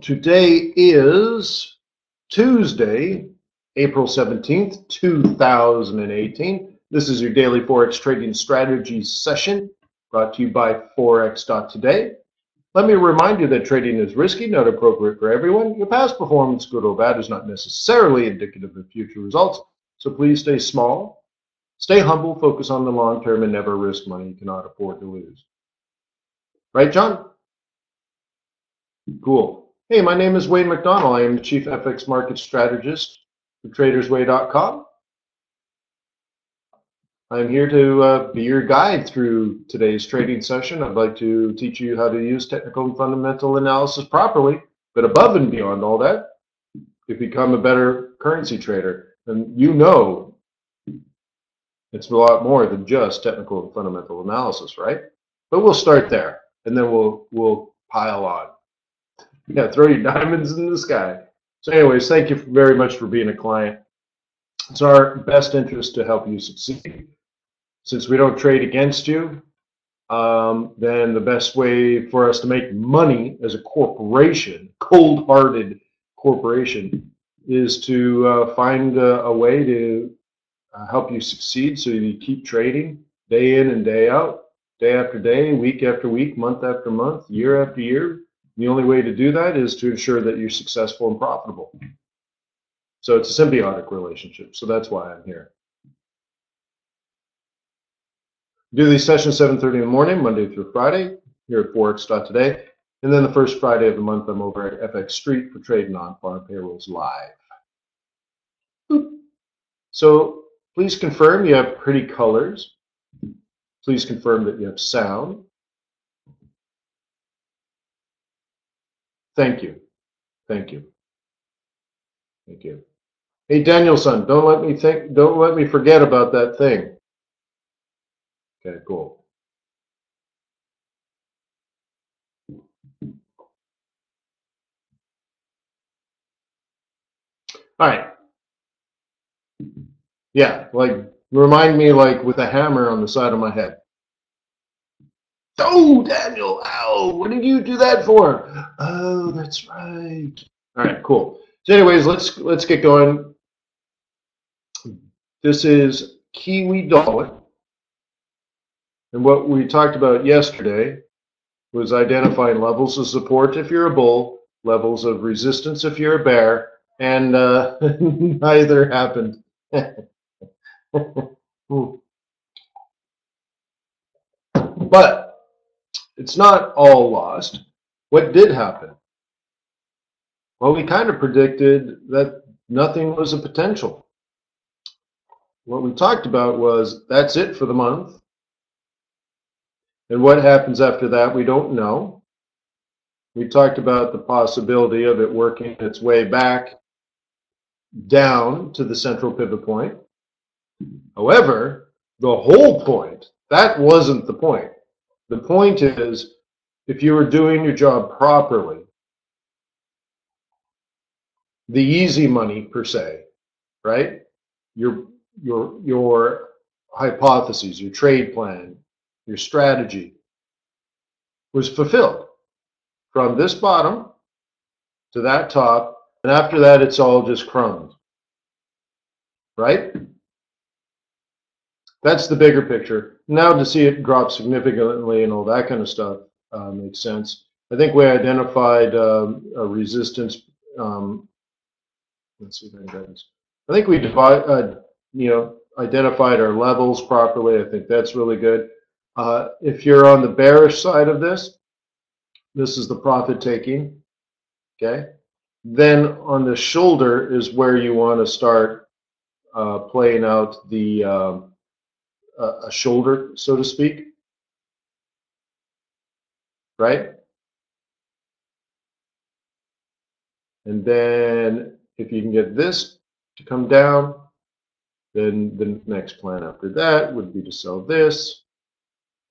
Today is Tuesday, April 17th, 2018. This is your daily Forex trading strategies session brought to you by Forex.Today. Let me remind you that trading is risky, not appropriate for everyone. Your past performance, good or bad, is not necessarily indicative of future results. So please stay small, stay humble, focus on the long term, and never risk money you cannot afford to lose. Right, John? Cool. Hey, my name is Wayne McDonell. I am the Chief FX Market Strategist for TradersWay.com. I'm here to be your guide through today's trading session. I'd like to teach you how to use technical and fundamental analysis properly, but above and beyond all that, to become a better currency trader. And you know it's a lot more than just technical and fundamental analysis, right? But we'll start there, and then we'll pile on. Yeah, throw your diamonds in the sky. So anyways, thank you very much for being a client. It's our best interest to help you succeed. Since we don't trade against you, then the best way for us to make money as a corporation, cold-hearted corporation, is to find a way to help you succeed so you keep trading day in and day out, day after day, week after week, month after month, year after year. The only way to do that is to ensure that you're successful and profitable. So it's a symbiotic relationship. So that's why I'm here. Do these sessions 7:30 in the morning, Monday through Friday, here at Forex.Today. And then the first Friday of the month, I'm over at FX Street for Trade Non-Farm Payrolls Live. So please confirm you have pretty colors. Please confirm that you have sound. Thank you. Thank you. Thank you. Hey, Danielson, don't let me forget about that thing. Okay, cool. All right. Yeah, like remind me like with a hammer on the side of my head. Oh, Daniel, ow, what did you do that for? Oh, that's right. All right, cool. So anyways, let's get going. This is Kiwi dollar. And what we talked about yesterday was identifying levels of support if you're a bull, levels of resistance if you're a bear, and neither happened. But it's not all lost. What did happen? Well, we kind of predicted that nothing was a potential. What we talked about was that's it for the month. And what happens after that, we don't know. We talked about the possibility of it working its way back down to the central pivot point. However, the whole point, that wasn't the point. The point is, if you were doing your job properly, the easy money per se, right? Your hypotheses, your trade plan, your strategy was fulfilled from this bottom to that top, and after that it's all just crumbs, right? That's the bigger picture. Now to see it drop significantly and all that kind of stuff makes sense. I think we identified a resistance. Let's see if I can. I think we identified our levels properly. I think that's really good. If you're on the bearish side of this, this is the profit taking. Okay. Then on the shoulder is where you want to start playing out the a shoulder, so to speak. Right? And then if you can get this to come down, then the next plan after that would be to sell this,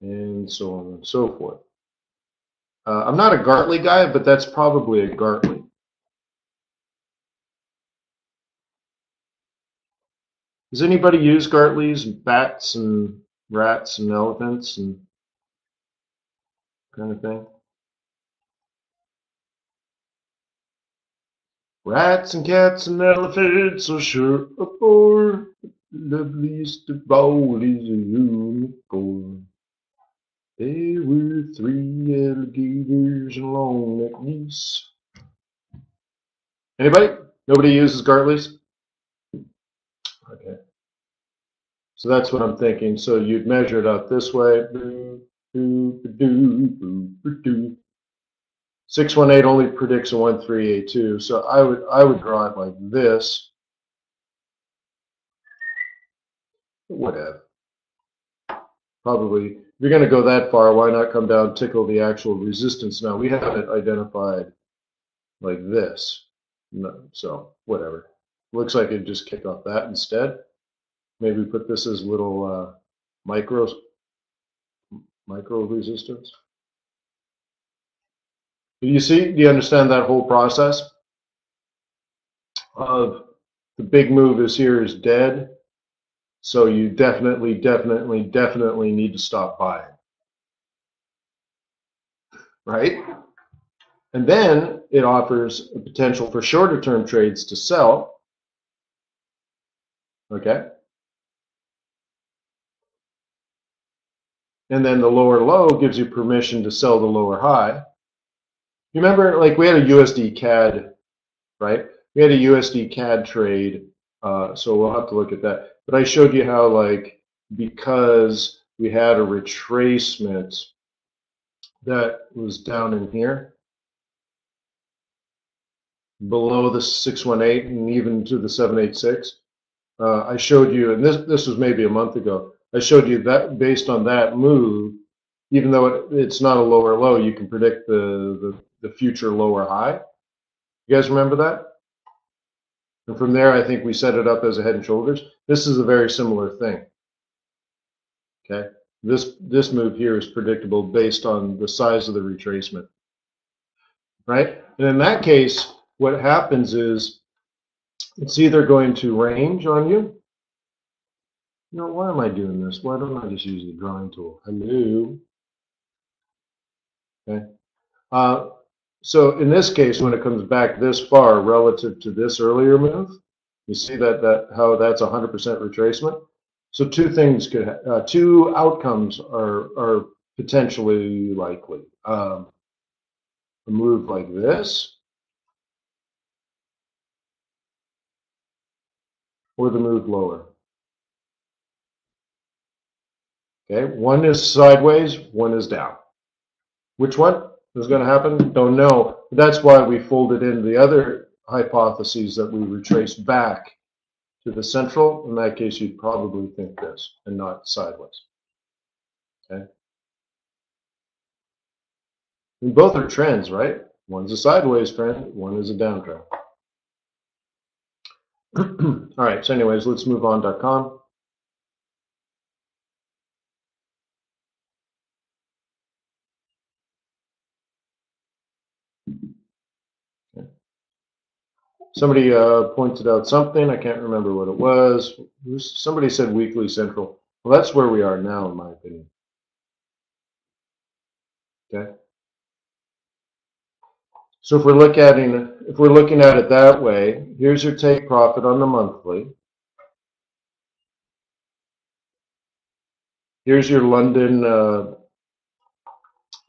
and so on and so forth. I'm not a Gartley guy, but that's probably a Gartley. Does anybody use Gartleys and bats and rats and elephants and kind of thing? Rats and cats and elephants are sure a bore. The loveliest of all is a unicorn. There were 3 alligators and a long-necked geese. Anybody? Nobody uses Gartley's? Okay. So that's what I'm thinking. So you'd measure it out this way. 618 only predicts a 1382. So I would draw it like this. Whatever. Probably, if you're going to go that far, why not come down, tickle the actual resistance? Now, we have it identified like this. No, so, whatever. Looks like it'd just kick off that instead. Maybe put this as little micro resistance. Do you see? Do you understand that whole process of the big move is here is dead? So you definitely need to stop buying, right? And then it offers a potential for shorter term trades to sell, okay? And then the lower low gives you permission to sell the lower high. You remember, like, we had a USD CAD, right? We had a USD CAD trade, so we'll have to look at that. But I showed you how, like, because we had a retracement that was down in here, below the 618 and even to the 786, I showed you, and this was maybe a month ago, I showed you that based on that move, even though it's not a lower low, you can predict the future lower high. You guys remember that? And from there, I think we set it up as a head and shoulders. This is a very similar thing. Okay, this move here is predictable based on the size of the retracement, right? And in that case, what happens is it's either going to range on you. No, why am I doing this? Why don't I just use the drawing tool? Hello. Okay. So in this case, when it comes back this far relative to this earlier move, you see that how that's 100% retracement. So two outcomes are potentially likely. A move like this, or the move lower. Okay, one is sideways, one is down. Which one is going to happen? Don't know. That's why we folded in the other hypotheses that we retrace back to the central. In that case, you'd probably think this and not sideways. Okay. And both are trends, right? One's a sideways trend, one is a downtrend. All right, so anyways, let's move on.com. Okay. Somebody pointed out something. I can't remember what it was. Somebody said weekly central. Well, that's where we are now, in my opinion. Okay. So if we're looking at it that way, here's your take profit on the monthly. Here's your London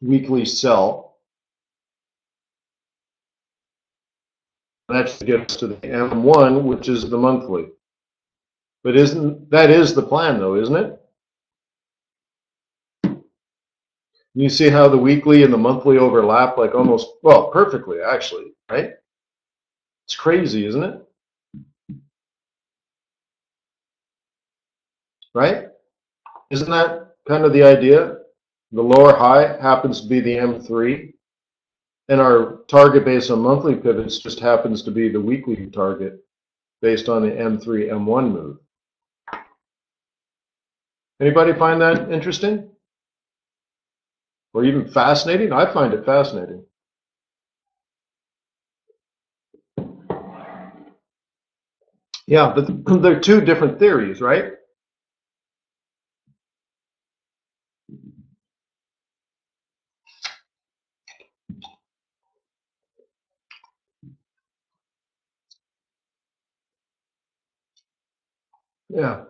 weekly sell. That should get us to the M1, which is the monthly. But that is the plan, though, isn't it? You see how the weekly and the monthly overlap, like almost, well, perfectly, actually, right? It's crazy, isn't it? Right? Isn't that kind of the idea? The lower high happens to be the M3, and our target based on monthly pivots just happens to be the weekly target based on the M3, M1 move. Anybody find that interesting? Or even fascinating? I find it fascinating. Yeah, but they're two different theories, right? Yeah.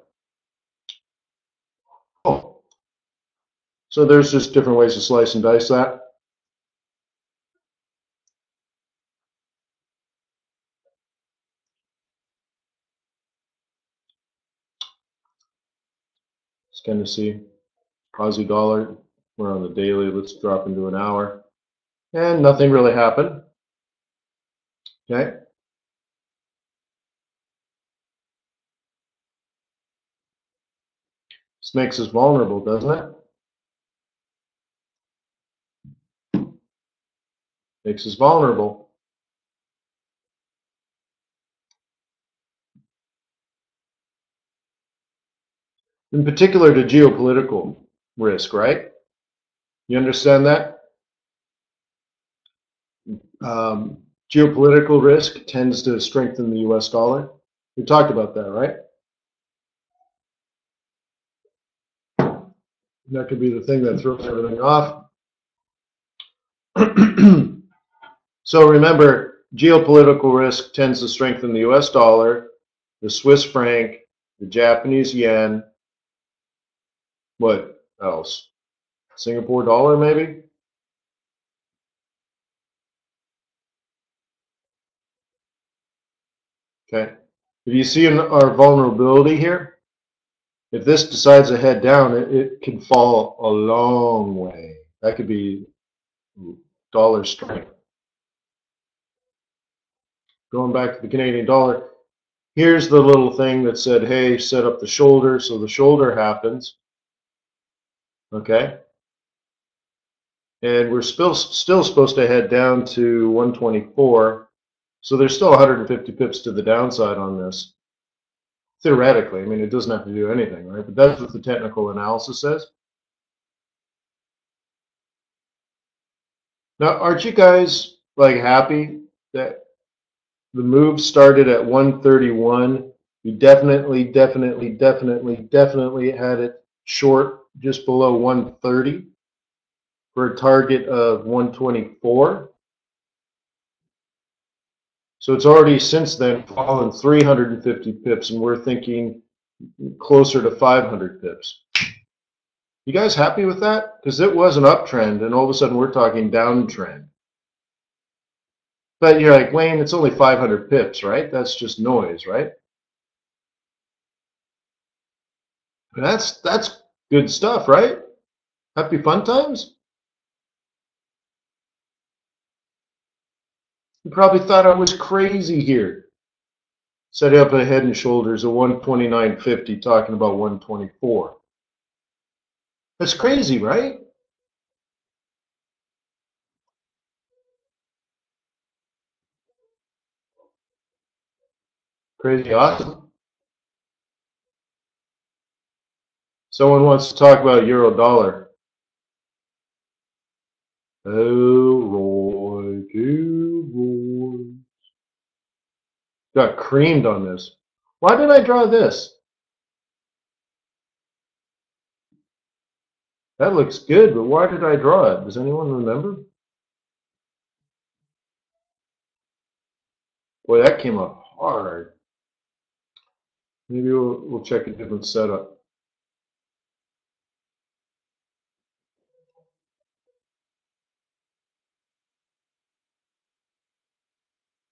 Oh, so there's just different ways to slice and dice that. Let's kind of see Aussie dollar. We're on the daily. Let's drop into an hour. And nothing really happened. Okay. This makes us vulnerable, doesn't it? Makes us vulnerable. In particular to geopolitical risk, right? You understand that? Geopolitical risk tends to strengthen the US dollar. We talked about that, right? That could be the thing that throws everything off. So remember, geopolitical risk tends to strengthen the US dollar, the Swiss franc, the Japanese yen. What else? Singapore dollar, maybe? Okay. If you see our vulnerability here, if this decides to head down, it can fall a long way. That could be dollar strength. Going back to the Canadian dollar, here's the little thing that said, hey, set up the shoulder. So the shoulder happens. Okay. And we're still supposed to head down to 124. So there's still 150 pips to the downside on this. Theoretically, I mean, it doesn't have to do anything, right? But that's what the technical analysis says. Now, aren't you guys like happy that the move started at 131? We definitely had it short just below 130 for a target of 124. So it's already since then fallen 350 pips, and we're thinking closer to 500 pips. You guys happy with that? Because it was an uptrend, and all of a sudden we're talking downtrend. But you're like, Wayne, it's only 500 pips, right? That's just noise, right? And that's good stuff, right? Happy fun times? You probably thought I was crazy here. Setting up a head and shoulders of 129.50, talking about 124. That's crazy, right? Crazy awesome. Someone wants to talk about euro dollar. Oh, Roy, Roy. Got creamed on this. Why did I draw this? That looks good, but why did I draw it? Does anyone remember? Boy, that came up hard. Maybe we'll check a different setup.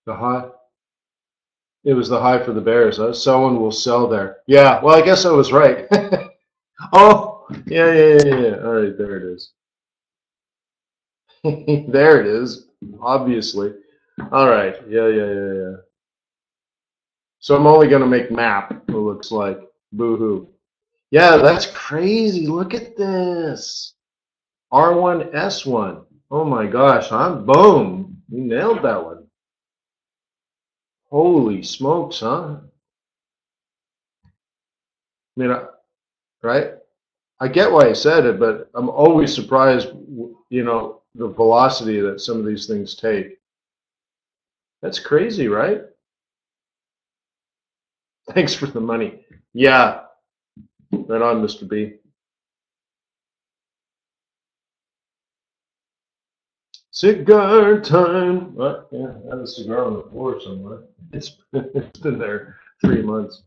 The high. It was the high for the bears. Someone will sell there. Yeah, well, I guess I was right. Oh, yeah. All right, there it is. There it is, obviously. All right, yeah. So I'm only going to make map, it looks like. Boo-hoo. Yeah, that's crazy. Look at this. R1, S1. Oh my gosh, boom. You nailed that one. Holy smokes, huh? I mean, right? I get why he said it, but I'm always surprised, the velocity that some of these things take. That's crazy, right? Thanks for the money. Yeah, right on, Mr. B. Cigar time. What? Yeah, I have a cigar on the floor somewhere. It's been there 3 months.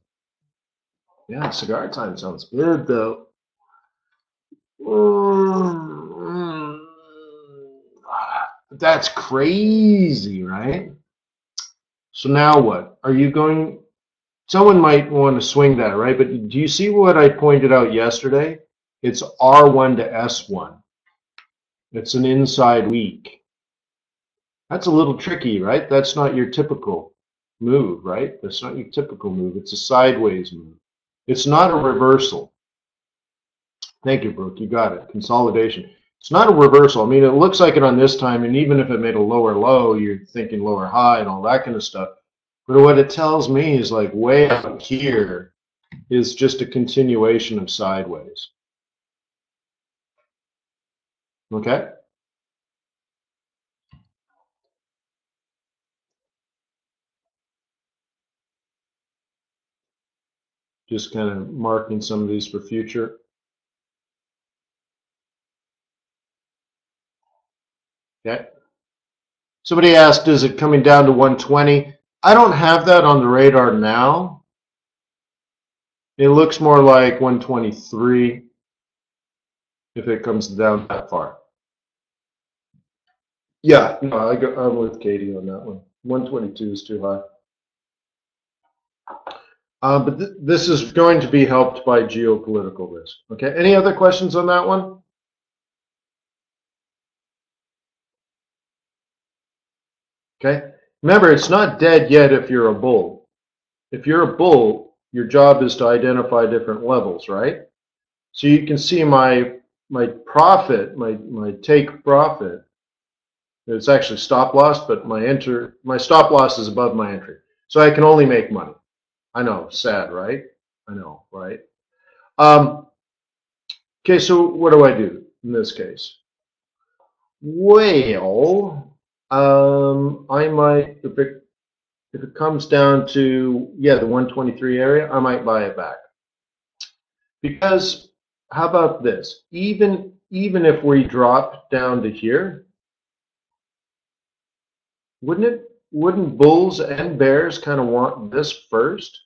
Yeah, cigar time sounds good though. That's crazy, right? So now what? Are you going? Someone might want to swing that, right? But do you see what I pointed out yesterday? It's R1 to S1. It's an inside week. That's a little tricky, right? That's not your typical move, right? That's not your typical move. It's a sideways move. It's not a reversal. Thank you, Brooke. You got it. Consolidation. It's not a reversal. I mean, it looks like it on this time, and even if it made a lower low, you're thinking lower high and all that kind of stuff. But what it tells me is like way out here is just a continuation of sideways. Okay? Just kind of marking some of these for future. Okay? Somebody asked, is it coming down to 120? I don't have that on the radar now. It looks more like 123 if it comes down that far. Yeah, no, I'm with Katie on that one. 122 is too high. But this is going to be helped by geopolitical risk. Okay, any other questions on that one? Okay, remember, it's not dead yet if you're a bull. If you're a bull, your job is to identify different levels, right? So you can see my profit, my take profit. It's actually stop loss, but my stop loss is above my entry. So I can only make money. I know, sad, right? I know, right? Okay, so what do I do in this case? Well, I might, if it comes down to, yeah, the 123 area, I might buy it back. Because how about this? Even if we drop down to here, wouldn't bulls and bears kind of want this first?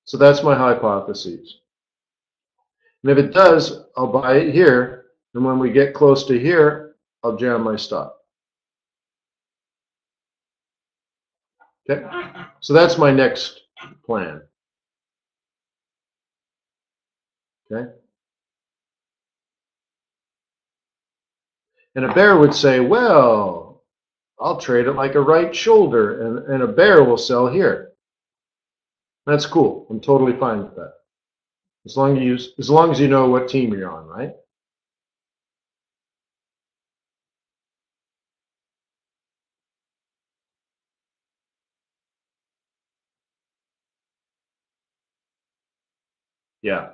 So that's my hypothesis. And if it does, I'll buy it here. And when we get close to here, I'll jam my stop. Okay. So that's my next plan. Okay. And a bear would say, well, I'll trade it like a right shoulder, and a bear will sell here. That's cool. I'm totally fine with that. As long as you know what team you're on, right? Yeah.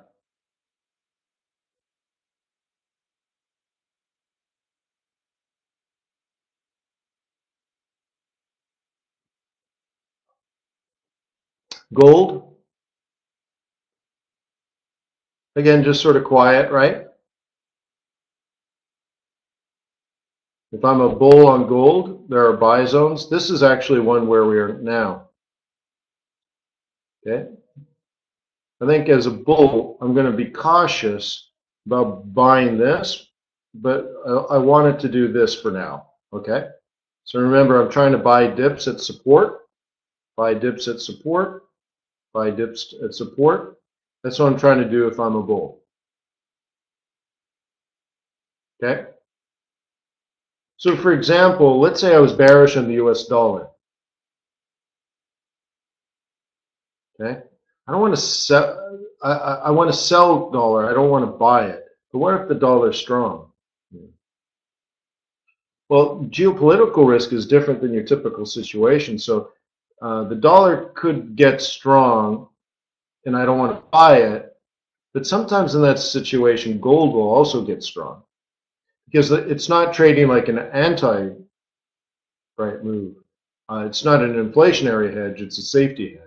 Gold, again, just sort of quiet, right? If I'm a bull on gold, there are buy zones. This is actually one where we are now. Okay. I think as a bull, I'm going to be cautious about buying this, but I want it to do this for now. Okay. So remember, I'm trying to buy dips at support, buy dips at support, buy dips at support. That's what I'm trying to do if I'm a bull. Okay. So for example, let's say I was bearish on the US dollar. Okay. I don't want to sell. I want to sell dollar. I don't want to buy it. But what if the dollar's strong? Well, geopolitical risk is different than your typical situation. So the dollar could get strong, and I don't want to buy it. But sometimes in that situation, gold will also get strong because it's not trading like an anti-right move. It's not an inflationary hedge; it's a safety hedge.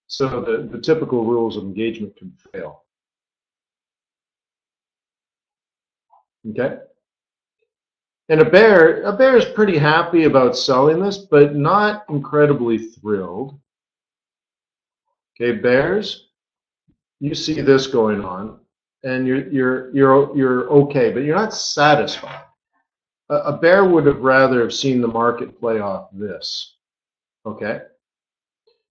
So the typical rules of engagement can fail. Okay. And a bear is pretty happy about selling this, but not incredibly thrilled. Okay, bears, you see this going on, and you're okay, but you're not satisfied. A bear would have rather have seen the market play off this. Okay,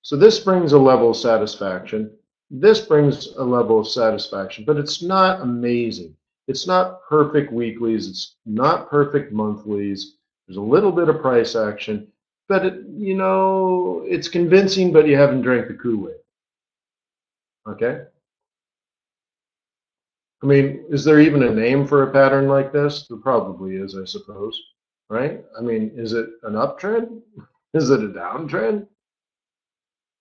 so this brings a level of satisfaction. This brings a level of satisfaction, but it's not amazing. It's not perfect weeklies. It's not perfect monthlies. There's a little bit of price action, but it's convincing, but you haven't drank the Kool-Aid. Okay? I mean, is there even a name for a pattern like this? There probably is, I suppose. Right? I mean, is it an uptrend? Is it a downtrend?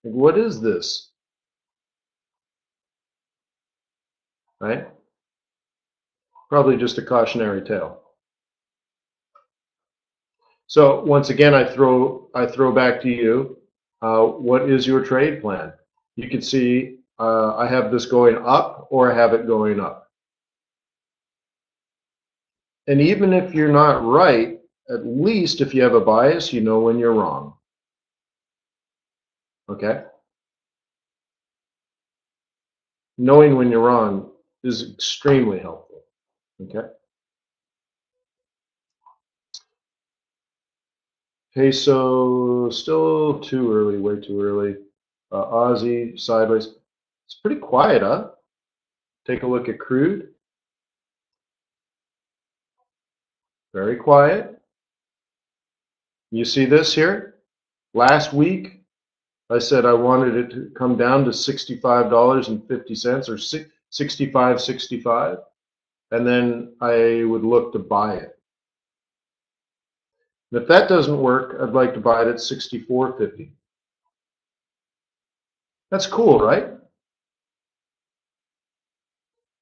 Like, what is this? Right? Probably just a cautionary tale. So once again, I throw back to you. What is your trade plan? You can see I have this going up, or I have it going up. And even if you're not right, at least if you have a bias, you know when you're wrong. Okay? Knowing when you're wrong is extremely helpful. Okay? Peso, still too early, way too early. Aussie, sideways. It's pretty quiet, huh? Take a look at crude. Very quiet. You see this here? Last week, I said I wanted it to come down to $65.50 or 65.65, and then I would look to buy it. And if that doesn't work, I'd like to buy it at 64.50. That's cool, right?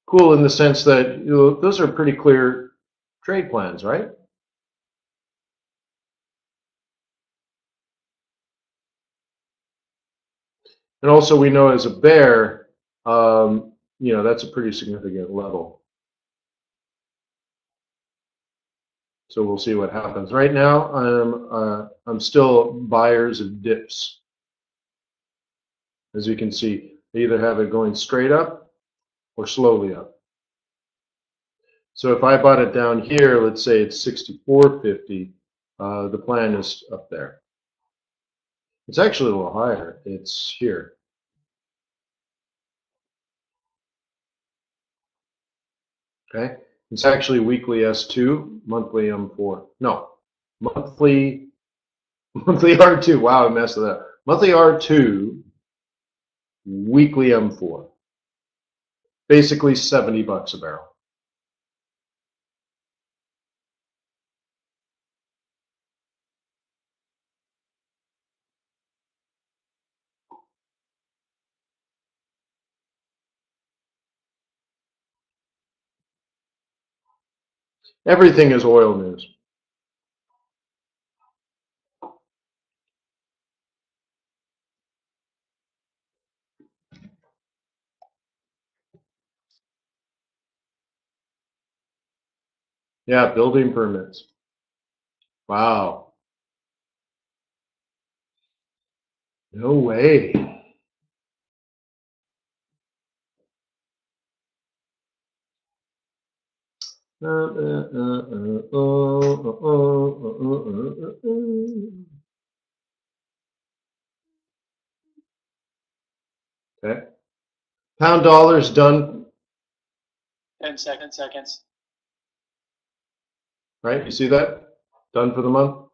Cool in the sense that those are pretty clear trade plans, right? And also we know as a bear, that's a pretty significant level. So we'll see what happens. Right now, I'm still buyers of dips. As you can see, they either have it going straight up or slowly up. So if I bought it down here, let's say it's 64.50, the plan is up there. It's actually a little higher. It's here. Okay. It's actually weekly S2, monthly M4. No, monthly R2. Wow, I messed it up. Monthly R2, weekly M4. Basically $70 a barrel. Everything is oil news. Yeah, building permits. Wow. No way. Okay. Pound dollar's done. 10 seconds. Right? You see that? Done for the month.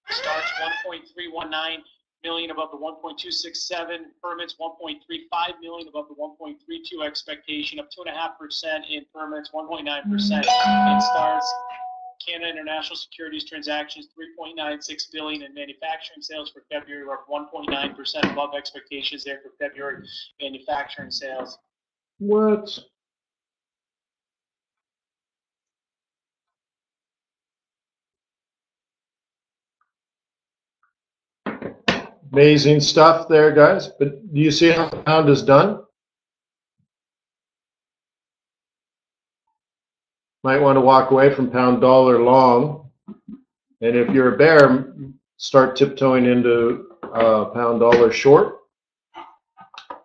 Starts 1.319 million above the 1.267, permits 1.35 million above the 1.32 expectation, up 2.5% in permits, 1.9% in starts. Canada International Securities transactions 3.96 billion in manufacturing sales for February, were up 1.9% above expectations there for February manufacturing sales. What? Amazing stuff there, guys. But do you see how the pound is done? Might want to walk away from pound dollar long And if you're a bear, start tiptoeing into pound dollar short.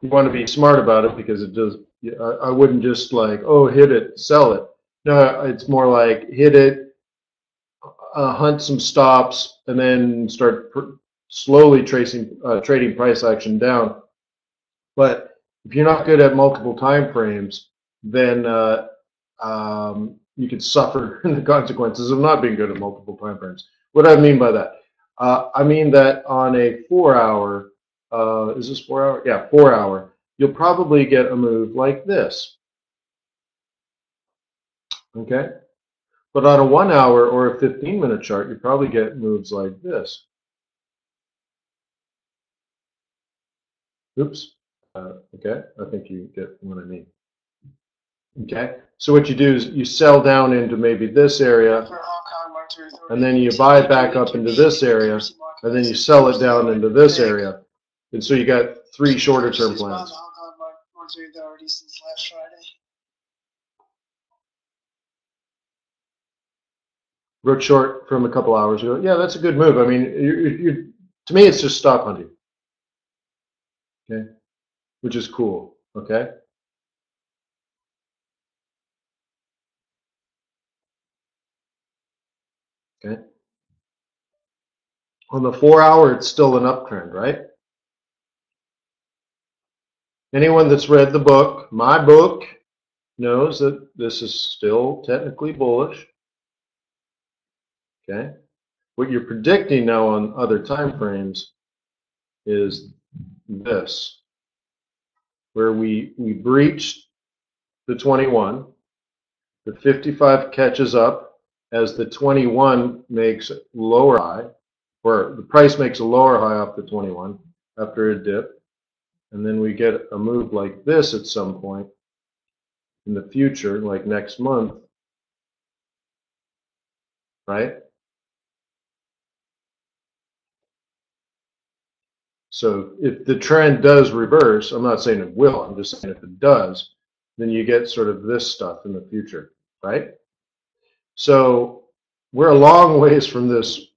You want to be smart about it because it does. I wouldn't just like, oh, hit it, sell it. No, it's more like hit it, hunt some stops, and then start slowly trading price action down. But if you're not good at multiple time frames, then you could suffer the consequences of not being good at multiple time frames. What do I mean by that? I mean that on a 4-hour, is this 4 hour? Yeah, 4 hour, you'll probably get a move like this. Okay? But on a 1 hour or a 15-minute chart, you probably get moves like this. Oops. Okay, I think you get what I mean. Okay, so what you do is you sell down into maybe this area, and then you buy back up into this area, and then you sell it down into this area. And so you got 3 shorter term plans. Broke short from a couple hours ago. Yeah, that's a good move. I mean, to me, it's just stop hunting. Okay, which is cool. Okay. Okay. On the 4 hour, it's still an uptrend, right? Anyone that's read the book, my book, knows that this is still technically bullish. Okay. What you're predicting now on other time frames is this, where we breached the 21, the 55 catches up as the 21 makes lower high, or the price makes a lower high off the 21 after a dip, and then we get a move like this at some point in the future, like next month, right? So if the trend does reverse, I'm not saying it will, I'm just saying if it does, then you get sort of this stuff in the future, right? So we're a long ways from this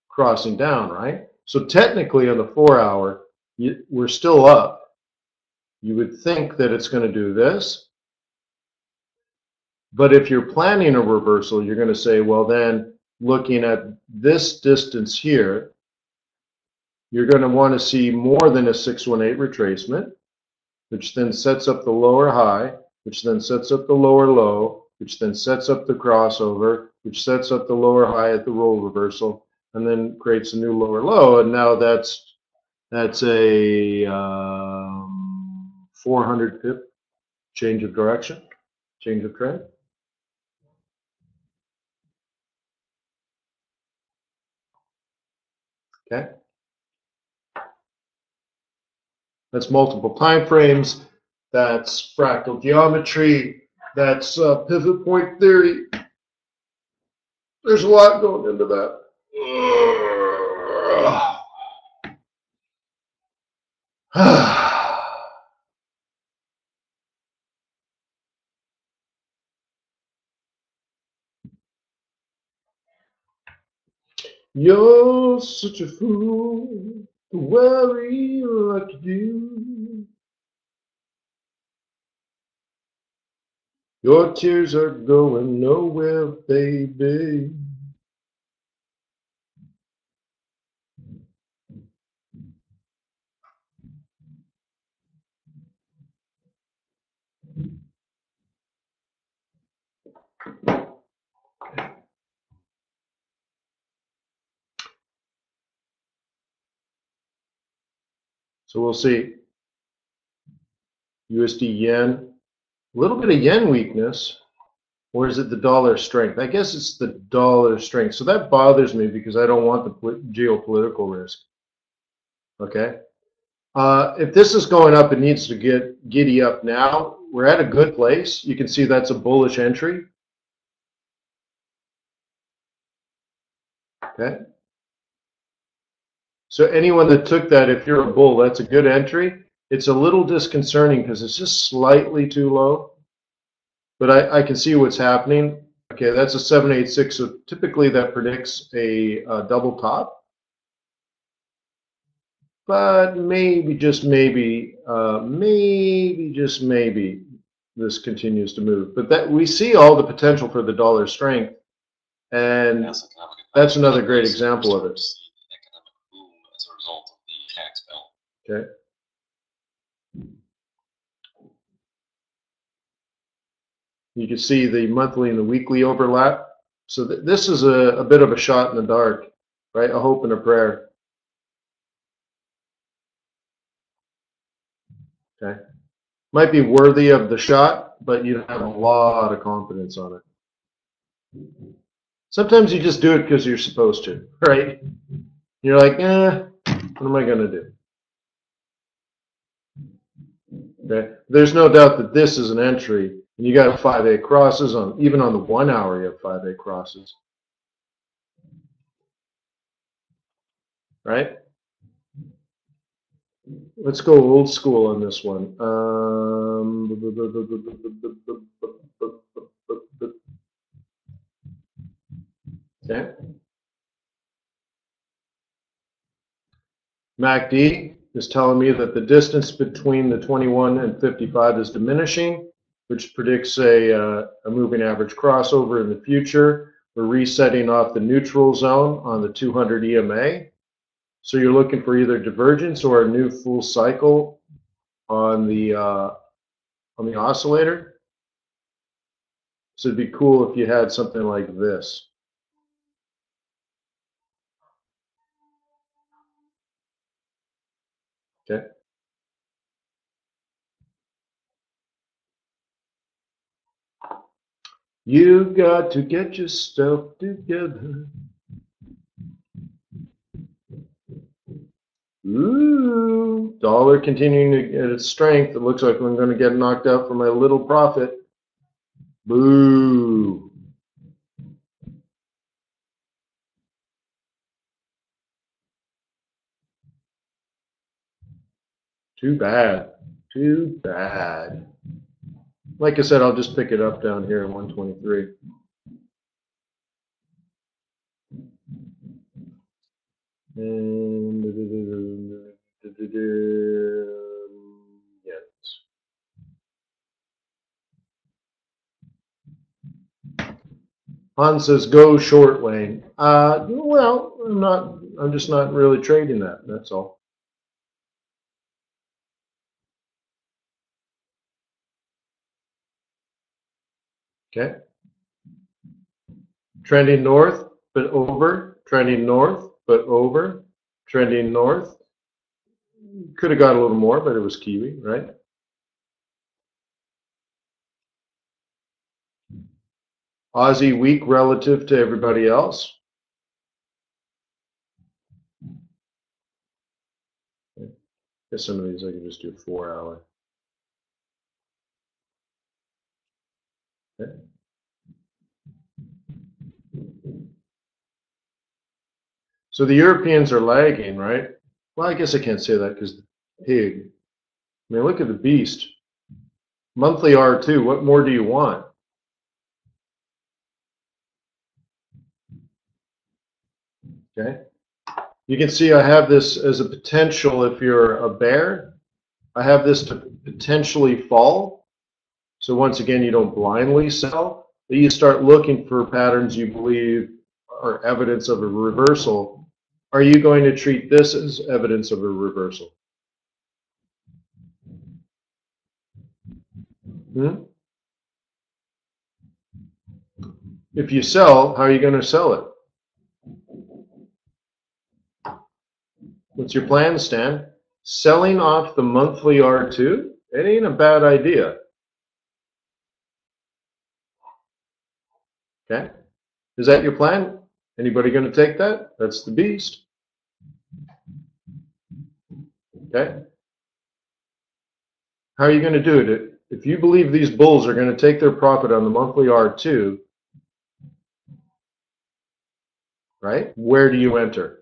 crossing down, right? So technically on the 4 hour, we're still up. You would think that it's going to do this. But if you're planning a reversal, you're going to say, well, then looking at this distance here, you're going to want to see more than a 618 retracement, which then sets up the lower high, which then sets up the lower low, which then sets up the crossover, which sets up the lower high at the roll reversal, and then creates a new lower low. And now that's a 400 pip change of direction, change of trend. Okay. That's multiple time frames. That's fractal geometry. That's pivot point theory. There's a lot going into that. You're such a fool to worry like you do. Your tears are going nowhere, baby. So we'll see. USD yen, a little bit of yen weakness, or is it the dollar strength? I guess it's the dollar strength. So that bothers me because I don't want the geopolitical risk. Okay. If this is going up, it needs to get giddy up now. We're at a good place. You can see that's a bullish entry. Okay. So anyone that took that, if you're a bull, that's a good entry. It's a little disconcerting because it's just slightly too low. But I can see what's happening. Okay, that's a 786. So typically that predicts a double top. But maybe, just maybe, just maybe, this continues to move. But that we see all the potential for the dollar strength, and that's another great example of it. Okay. You can see the monthly and the weekly overlap. So this is a bit of a shot in the dark, right? A hope and a prayer. Okay. Might be worthy of the shot, but you have a lot of confidence on it. Sometimes you just do it because you're supposed to, right? You're like, what am I going to do? Okay. There's no doubt that this is an entry. And you got 5A crosses on, even on the 1 hour, you have 5A crosses. Right? Let's go old school on this one. Okay. MACD is telling me that the distance between the 21 and 55 is diminishing, which predicts a moving average crossover in the future. We're resetting off the neutral zone on the 200 EMA. So you're looking for either divergence or a new full cycle on the oscillator. So it'd be cool if you had something like this. Okay. You got to get yourself together. Ooh, dollar continuing to get its strength. It looks like I'm going to get knocked out for my little profit. Boo. Too bad. Too bad. Like I said, I'll just pick it up down here at 123. And yes. Hans says go short, Wayne. Well, I'm just not really trading that. That's all. Okay. Trending north, but over. Trending north, but over. Trending north. Could have got a little more, but it was Kiwi, right? Aussie weak relative to everybody else. I guess some of these I can just do 4 hour. Okay. So the Europeans are lagging, right? Well, I guess I can't say that because the pig. I mean, look at the beast. Monthly R2, what more do you want? Okay. You can see I have this as a potential if you're a bear. I have this to potentially fall. So once again, you don't blindly sell, but you start looking for patterns you believe are evidence of a reversal. Are you going to treat this as evidence of a reversal? If you sell, how are you going to sell it? What's your plan, Stan? Selling off the monthly R2? It ain't a bad idea. Okay? Is that your plan? Anybody going to take that? That's the beast. Okay? How are you going to do it? If you believe these bulls are going to take their profit on the monthly R2, right? Where do you enter?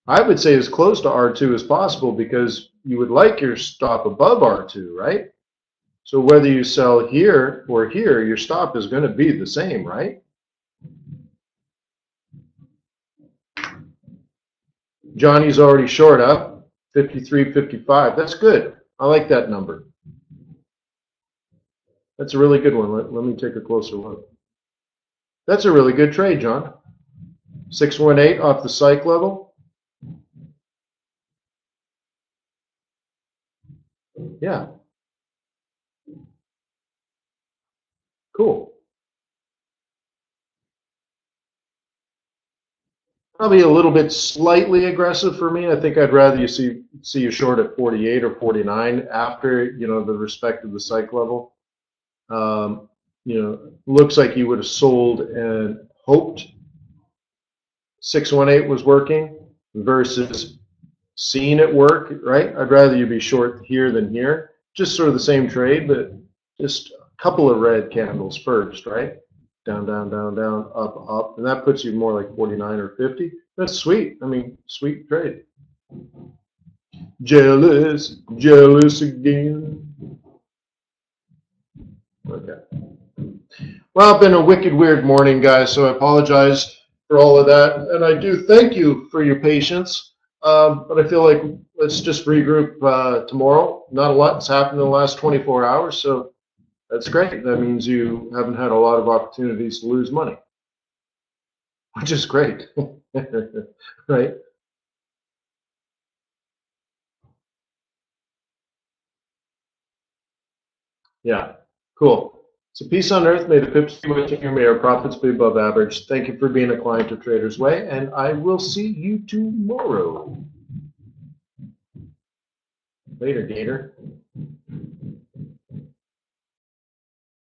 I would say as close to R2 as possible because you would like your stop above R2, right? So whether you sell here or here, your stop is going to be the same, right? Johnny's already short up, 53.55. That's good. I like that number. That's a really good one. Let me take a closer look. That's a really good trade, John. 618 off the psych level. Yeah. Cool. Probably a little bit slightly aggressive for me. I think I'd rather you see you short at 48 or 49 after, the respect of the psych level. Looks like you would have sold and hoped 618 was working versus seeing it work, right? I'd rather you be short here than here. Just sort of the same trade, but just a couple of red candles first, right? Down, down, down, down, up, up. And that puts you more like 49 or 50. That's sweet. I mean, sweet trade. Jealous, jealous again. Okay. Well, it's been a wicked weird morning, guys, so I apologize for all of that. And I do thank you for your patience. But I feel like let's just regroup tomorrow. Not a lot's happened in the last 24 hours, so that's great. That means you haven't had a lot of opportunities to lose money, which is great, right? Yeah, cool. So peace on earth. May the pips be with you. May our profits be above average. Thank you for being a client of Traders Way, and I will see you tomorrow. Later, Gator.